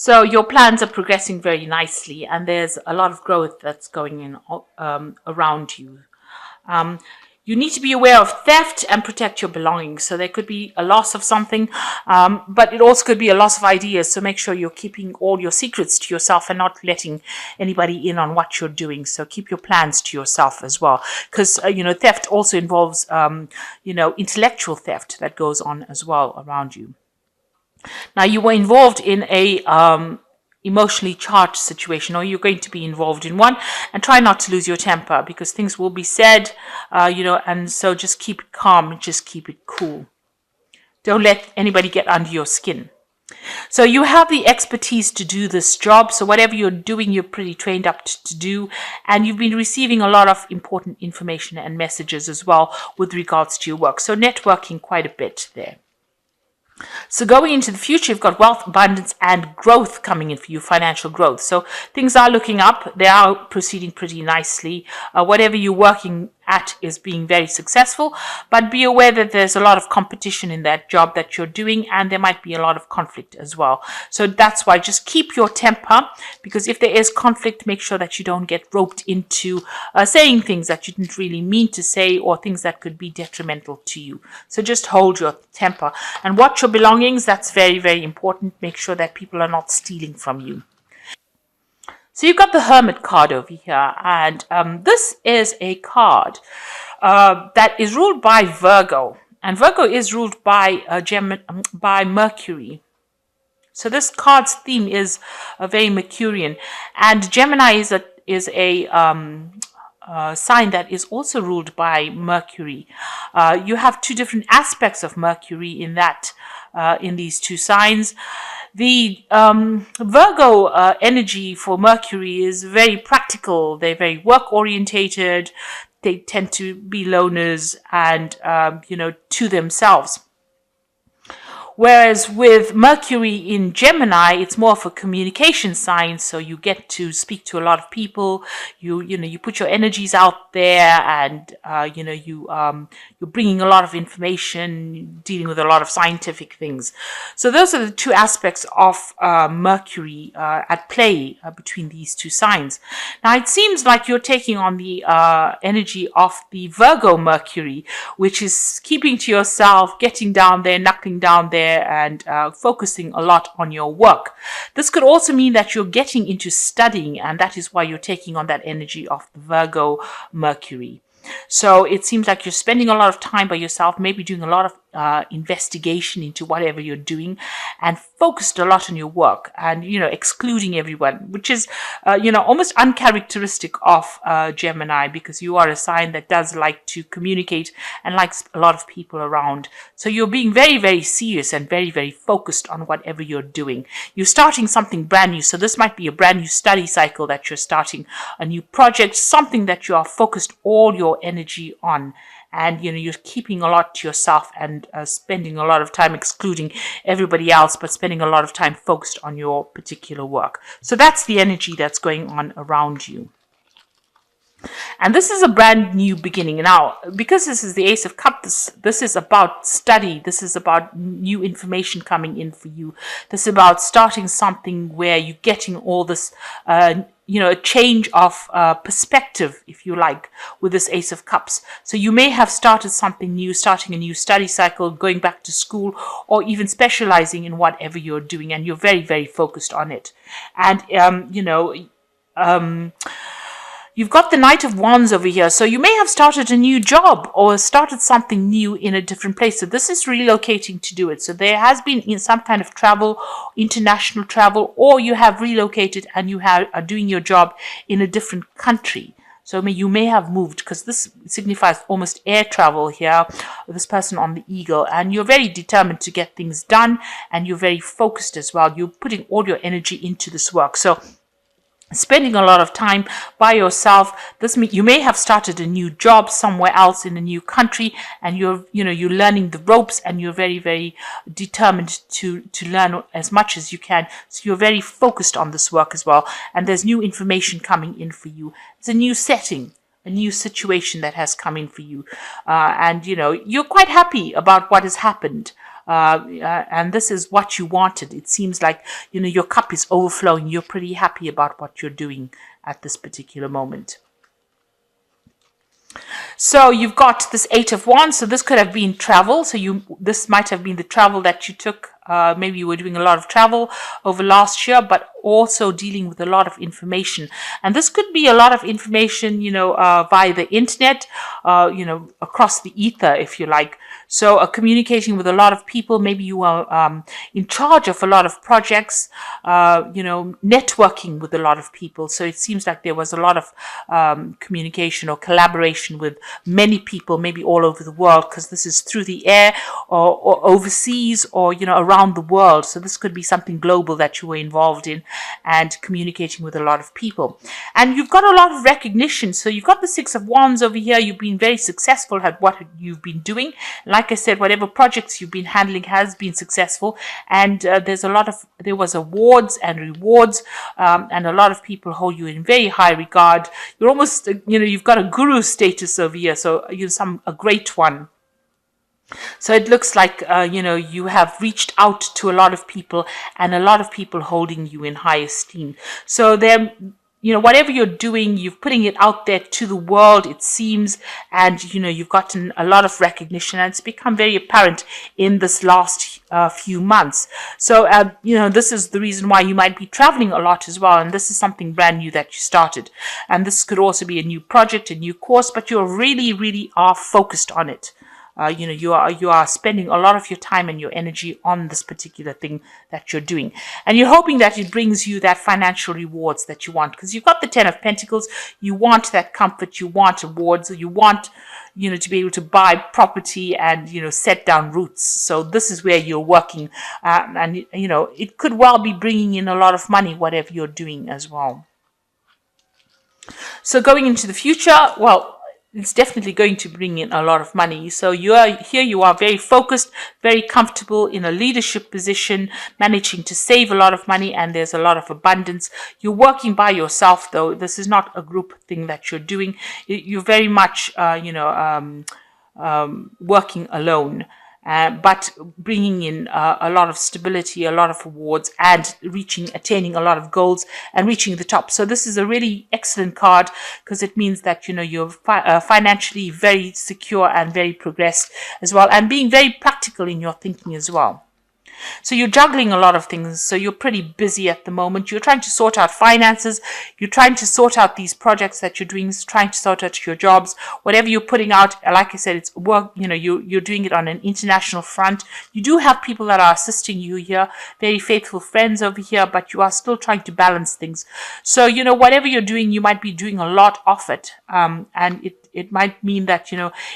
So your plans are progressing very nicely, and there's a lot of growth that's going in around you. Um, you need to be aware of theft and protect your belongings. So there could be a loss of something, but it also could be a loss of ideas. So make sure you're keeping all your secrets to yourself and not letting anybody in on what you're doing. So keep your plans to yourself as well, because theft also involves intellectual theft that goes on as well around you. Now, you were involved in a emotionally charged situation, or you're going to be involved in one, and try not to lose your temper because things will be said, and so just keep it calm, just keep it cool. Don't let anybody get under your skin. So you have the expertise to do this job. So whatever you're doing, you're pretty trained up to do. And you've been receiving a lot of important information and messages as well with regards to your work. So networking quite a bit there. So going into the future, you've got wealth, abundance, and growth coming in for you, financial growth. So things are looking up. They are proceeding pretty nicely. Whatever you're working at is being very successful, but be aware that there's a lot of competition in that job that you're doing, and there might be a lot of conflict as well. So that's why just keep your temper, because if there is conflict, make sure that you don't get roped into saying things that you didn't really mean to say, or things that could be detrimental to you. So just hold your temper and watch your belongings. That's very, very important. Make sure that people are not stealing from you. So you've got the Hermit card over here, and this is a card that is ruled by Virgo, and Virgo is ruled by by Mercury. So this card's theme is very Mercurian, and Gemini is a sign that is also ruled by Mercury. You have two different aspects of Mercury in these two signs. The Virgo energy for Mercury is very practical. They're very work orientated. They tend to be loners and, to themselves. Whereas with Mercury in Gemini, it's more of a communication sign. So you get to speak to a lot of people. You put your energies out there, and you're bringing a lot of information, dealing with a lot of scientific things. So those are the two aspects of Mercury at play between these two signs. Now it seems like you're taking on the energy of the Virgo Mercury, which is keeping to yourself, getting down there, knuckling down there, and focusing a lot on your work. This could also mean that you're getting into studying, and that is why you're taking on that energy of the Virgo Mercury. So it seems like you're spending a lot of time by yourself, maybe doing a lot of investigation into whatever you're doing, and focused a lot on your work, and excluding everyone, which is almost uncharacteristic of Gemini, because you are a sign that does like to communicate and likes a lot of people around. So you're being very, very serious and very, very focused on whatever you're doing. You're starting something brand new. So this might be a brand new study cycle that you're starting, a new project, something that you are focused all your energy on. And you're keeping a lot to yourself, and spending a lot of time excluding everybody else, but spending a lot of time focused on your particular work. So that's the energy that's going on around you. And this is a brand new beginning. Now, because this is the Ace of Cups, this is about study. This is about new information coming in for you. This is about starting something where you're getting all this, a change of perspective, if you like, with this Ace of Cups. So you may have started something new, starting a new study cycle, going back to school, or even specializing in whatever you're doing, and you're very, very focused on it. And, you've got the Knight of Wands over here. So you may have started a new job or started something new in a different place. So this is relocating to do it. So there has been some kind of travel, international travel, or you have relocated and you are doing your job in a different country. So you may have moved, because this signifies almost air travel here, this person on the eagle. And you're very determined to get things done, and you're very focused as well. You're putting all your energy into this work. So spending a lot of time by yourself. This means you may have started a new job somewhere else in a new country, and you're learning the ropes, and you're very, very determined to learn as much as you can. So you're very focused on this work as well, and there's new information coming in for you. It's a new setting, a new situation that has come in for you, and you're quite happy about what has happened. and this is what you wanted. It seems like, your cup is overflowing. You're pretty happy about what you're doing at this particular moment. So you've got this Eight of Wands. So this could have been travel. So this might have been the travel that you took. Maybe you were doing a lot of travel over last year, but also dealing with a lot of information. And this could be a lot of information, via the internet, across the ether, if you like. So communicating with a lot of people. Maybe you are in charge of a lot of projects, networking with a lot of people. So it seems like there was a lot of communication or collaboration with many people, maybe all over the world, because this is through the air or overseas or, around the world. So this could be something global that you were involved in and communicating with a lot of people. And you've got a lot of recognition. So you've got the Six of Wands over here. You've been very successful at what you've been doing. Like I said, whatever projects you've been handling has been successful. And there was awards and rewards, and a lot of people hold you in very high regard. You're almost, you've got a guru status over here. So a great one. So it looks like, you have reached out to a lot of people and a lot of people holding you in high esteem. So whatever you're doing, you're putting it out there to the world, it seems, and, you've gotten a lot of recognition, and it's become very apparent in this last few months. So, this is the reason why you might be traveling a lot as well. And this is something brand new that you started. And this could also be a new project, a new course, but you really, really are focused on it. You are spending a lot of your time and your energy on this particular thing that you're doing. And you're hoping that it brings you that financial rewards that you want, because you've got the Ten of Pentacles. You want that comfort. You want awards. You want, to be able to buy property and, set down roots. So this is where you're working. And it could well be bringing in a lot of money, whatever you're doing as well. So going into the future, well, it's definitely going to bring in a lot of money. So you are very focused, very comfortable in a leadership position, managing to save a lot of money, and there's a lot of abundance. You're working by yourself, though. This is not a group thing that you're doing. You're very much, working alone. But bringing in a lot of stability, a lot of awards, and attaining a lot of goals and reaching the top. So this is a really excellent card, because it means that, you're financially very secure and very progressed as well, and being very practical in your thinking as well. So you're juggling a lot of things. So you're pretty busy at the moment. You're trying to sort out finances. You're trying to sort out these projects that you're doing, trying to sort out your jobs, whatever you're putting out. Like I said, it's work, you're doing it on an international front. You do have people that are assisting you here, very faithful friends over here, but you are still trying to balance things. So, whatever you're doing, you might be doing a lot of it. And it might mean that,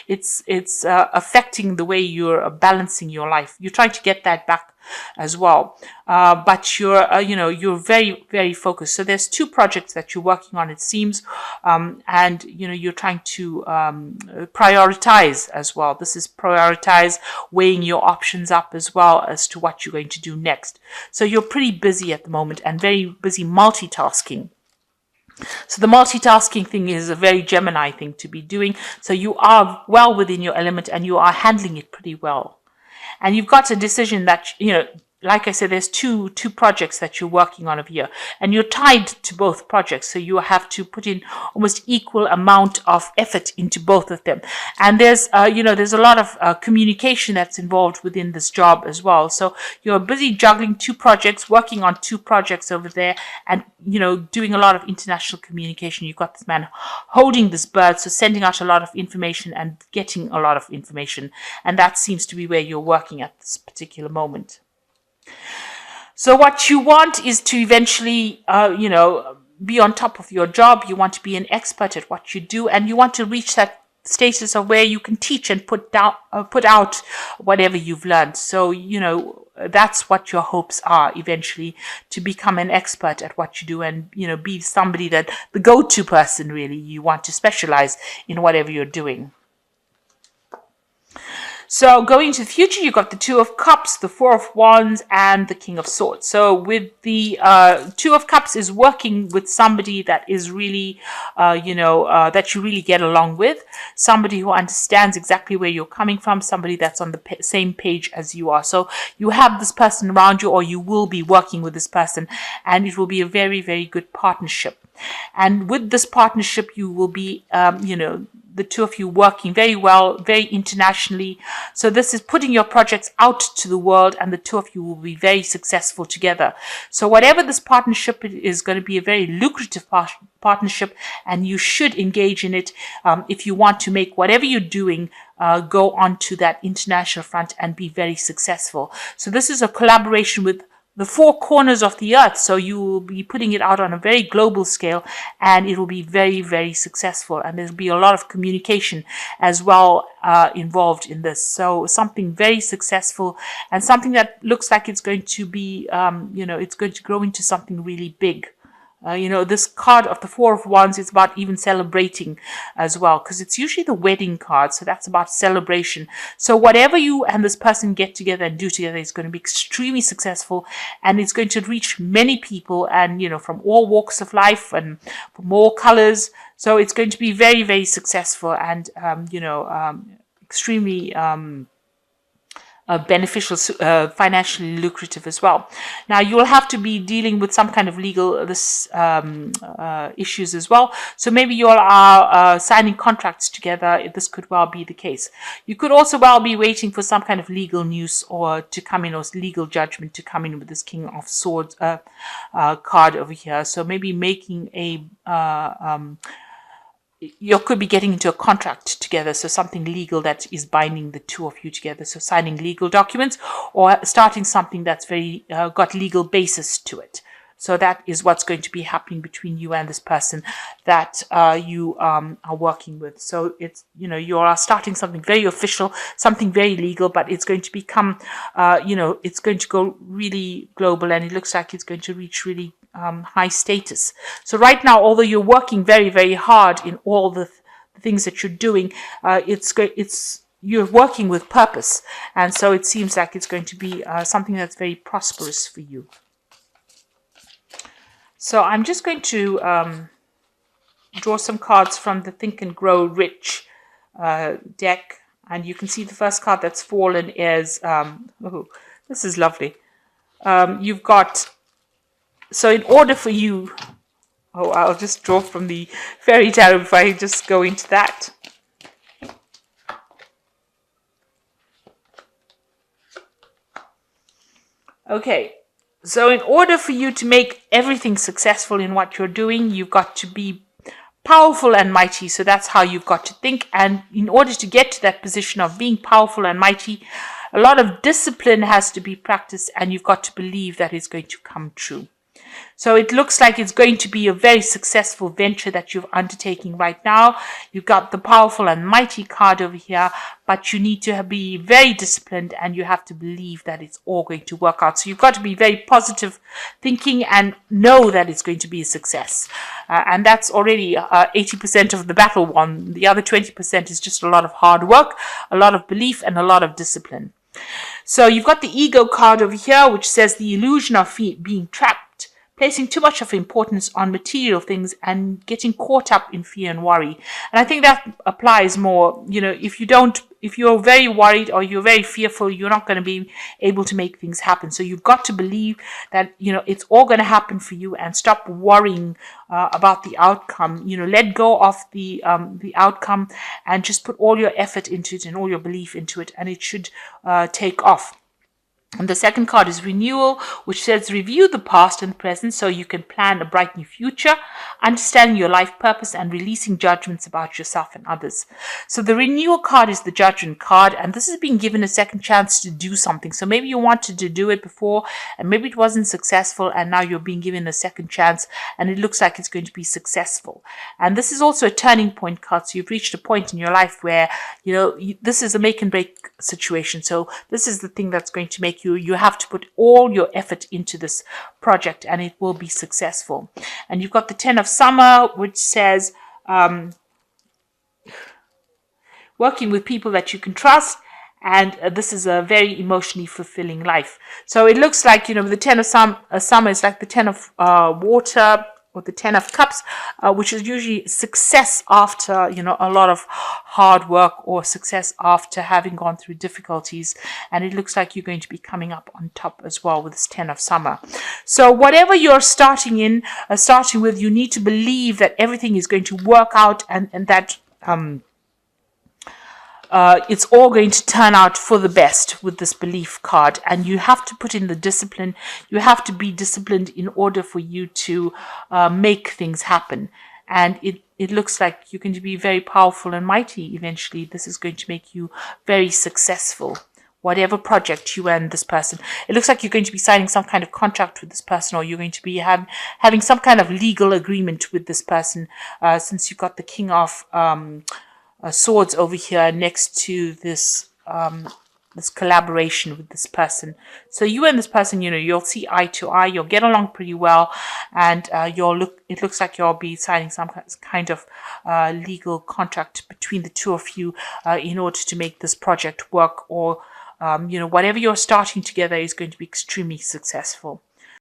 it's affecting the way you're balancing your life. You're trying to get that back as well. But you're very, very focused. So there's two projects that you're working on, it seems. And, you're trying to prioritize as well. This is prioritize, weighing your options up as well as to what you're going to do next. So you're pretty busy at the moment and very busy multitasking. So the multitasking thing is a very Gemini thing to be doing. So you are well within your element and you are handling it pretty well. And you've got a decision that, like I said, there's two projects that you're working on over here, and you're tied to both projects. So you have to put in almost equal amount of effort into both of them. And there's a lot of communication that's involved within this job as well. So you're busy juggling two projects, working on two projects over there, and, doing a lot of international communication. You've got this man holding this bird, so sending out a lot of information and getting a lot of information. And that seems to be where you're working at this particular moment. So what you want is to eventually, be on top of your job. You want to be an expert at what you do, and you want to reach that status of where you can teach and put out whatever you've learned. So, that's what your hopes are eventually, to become an expert at what you do and, be somebody that the go-to person, really. You want to specialize in whatever you're doing. So going into the future, you've got the Two of Cups, the Four of Wands, and the King of Swords. So with the Two of Cups is working with somebody that is really, that you really get along with, somebody who understands exactly where you're coming from, somebody that's on the same page as you are. So you have this person around you, or you will be working with this person, and it will be a very, very good partnership. And with this partnership, you will be, the two of you working very well, very internationally. So this is putting your projects out to the world, and the two of you will be very successful together. So whatever this partnership is going to be a very lucrative partnership, and you should engage in it if you want to make whatever you're doing go on to that international front and be very successful. So this is a collaboration with the four corners of the earth. So you will be putting it out on a very global scale, and it will be very, very successful. And there'll be a lot of communication as well involved in this. So something very successful, and something that looks like it's going to be, it's going to grow into something really big. This card of the Four of Wands is about even celebrating as well, because it's usually the wedding card. So that's about celebration. So whatever you and this person get together and do together is going to be extremely successful, and it's going to reach many people, and, from all walks of life and from all colors. So it's going to be very, very successful, and, extremely beneficial, financially lucrative as well. Now you will have to be dealing with some kind of legal issues as well. So maybe you all are signing contracts together. This could well be the case. You could also well be waiting for some kind of legal news or to come in, or legal judgment to come in with this King of Swords card over here. So maybe making a you could be getting into a contract together, so something legal that is binding the two of you together. So signing legal documents, or starting something that's very got legal basis to it. So that is what's going to be happening between you and this person that you are working with. So it's, you are starting something very official, something very legal, but it's going to become, it's going to go really global, and it looks like it's going to reach really high status. So right now, although you're working very, very hard in all the things that you're doing, you're working with purpose. And so it seems like it's going to be something that's very prosperous for you. So I'm just going to draw some cards from the Think and Grow Rich deck. And you can see the first card that's fallen is, this is lovely. You've got, so in order for you, I'll just draw from the fairy tarot before I just go into that. Okay. So in order for you to make everything successful in what you're doing, you've got to be powerful and mighty. So that's how you've got to think. And in order to get to that position of being powerful and mighty, a lot of discipline has to be practiced, and you've got to believe that it's going to come true. So it looks like it's going to be a very successful venture that you're undertaking right now. You've got the powerful and mighty card over here, but you need to be very disciplined, and you have to believe that it's all going to work out. So you've got to be very positive thinking and know that it's going to be a success. And that's already 80% of the battle won. The other 20% is just a lot of hard work, a lot of belief, and a lot of discipline. So you've got the ego card over here, which says the illusion of being trapped, placing too much of importance on material things, and getting caught up in fear and worry. And I think that applies more, if you're very worried or you're very fearful, you're not going to be able to make things happen. So you've got to believe that, it's all going to happen for you, and stop worrying about the outcome. Let go of the outcome, and just put all your effort into it and all your belief into it, and it should take off. And the second card is renewal, which says review the past and present so you can plan a bright new future, understanding your life purpose, and releasing judgments about yourself and others. So the renewal card is the judgment card, and this is being given a second chance to do something. So maybe you wanted to do it before, and maybe it wasn't successful, and now you're being given a second chance, and it looks like it's going to be successful. And this is also a turning point card. So you've reached a point in your life where, this is a make and break situation. So this is the thing that's going to make you have to put all your effort into this project, and it will be successful. And you've got the 10 of Summer, which says working with people that you can trust, and this is a very emotionally fulfilling life. So it looks like, the Ten of Summer is like the Ten of Water, or the Ten of Cups, which is usually success after, a lot of hard work, or success after having gone through difficulties. And it looks like you're going to be coming up on top as well with this Ten of Summer. So whatever you're starting with, you need to believe that everything is going to work out, and that it's all going to turn out for the best with this belief card. And you have to put in the discipline. You have to be disciplined in order for you to make things happen. And it looks like you're going to be very powerful and mighty eventually. This is going to make you very successful. Whatever project you and this person, it looks like you're going to be signing some kind of contract with this person, or you're going to be having some kind of legal agreement with this person, since you've got the King of Swords over here next to this this collaboration with this person. So you and this person, you'll see eye to eye, you'll get along pretty well, and it looks like you'll be signing some kind of legal contract between the two of you in order to make this project work, or whatever you're starting together is going to be extremely successful.